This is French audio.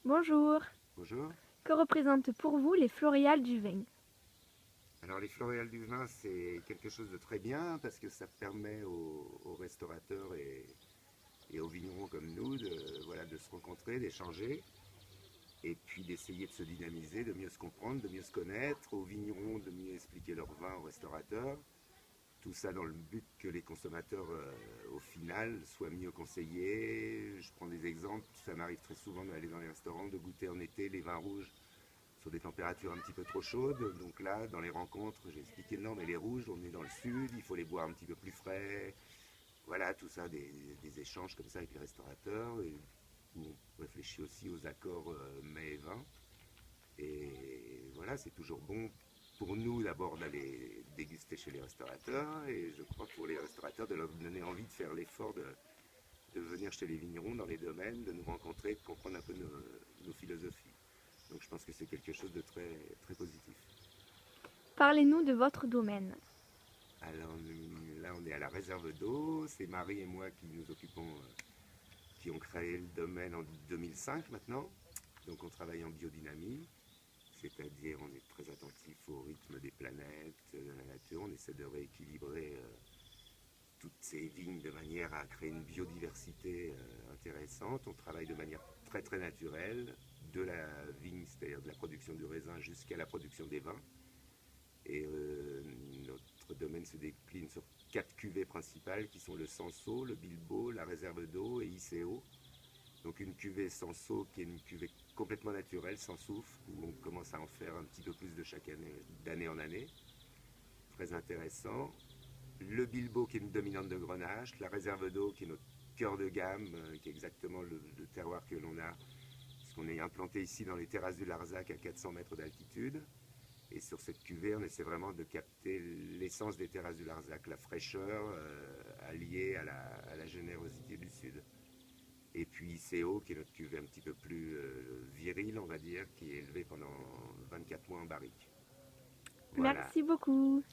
Bonjour. Bonjour. Que représentent pour vous les floréales du vin? Alors les floréales du vin, c'est quelque chose de très bien parce que ça permet aux restaurateurs et aux vignerons comme nous voilà, de se rencontrer, d'échanger et puis d'essayer de se dynamiser, de mieux se comprendre, de mieux se connaître, aux vignerons de mieux expliquer leur vin aux restaurateurs. Tout ça dans le but que les consommateurs, au final, soient mieux conseillés. Je prends des exemples, ça m'arrive très souvent d'aller dans les restaurants, de goûter en été les vins rouges sur des températures un petit peu trop chaudes. Donc là, dans les rencontres, j'ai expliqué non, mais les rouges, on est dans le sud, il faut les boire un petit peu plus frais. Voilà, tout ça, des échanges comme ça avec les restaurateurs. Et où on réfléchit aussi aux accords mets et vin. Et voilà, c'est toujours bon pour nous d'abord d'aller déguster chez les restaurateurs. Et je crois pour les restaurateurs de leur donner envie de faire l'effort de venir chez les vignerons dans les domaines, de nous rencontrer, de comprendre un peu nos philosophies. Donc je pense que c'est quelque chose de très, très positif. Parlez-nous de votre domaine. Alors là, on est à la réserve d'eau. C'est Marie et moi qui nous occupons, qui ont créé le domaine en 2005 maintenant. Donc on travaille en biodynamie, c'est-à-dire on est très attentif au rythme des planètes, de la nature. On essaie de rééquilibrer toutes ces vignes de manière à créer une biodiversité intéressante. On travaille de manière très très naturelle, de la vigne, c'est-à-dire de la production du raisin jusqu'à la production des vins. Et notre domaine se décline sur 4 cuvées principales qui sont le Sanso, le Bilbo, la réserve d'eau et ICO. Donc une cuvée Sanso qui est une cuvée complètement naturelle, sans soufre, où on commence à en faire un petit peu plus de chaque année, d'année en année. Très intéressant. Le Bilbo qui est une dominante de Grenache, la réserve d'eau qui est notre cœur de gamme, qui est exactement le terroir que l'on a, puisqu'on est implanté ici dans les terrasses du Larzac à 400 mètres d'altitude. Et sur cette cuvée, on essaie vraiment de capter l'essence des terrasses du Larzac, la fraîcheur alliée à la générosité du Sud. Et puis ICO, qui est notre cuvée un petit peu plus virile, on va dire, qui est élevée pendant 24 mois en barrique. Voilà. Merci beaucoup.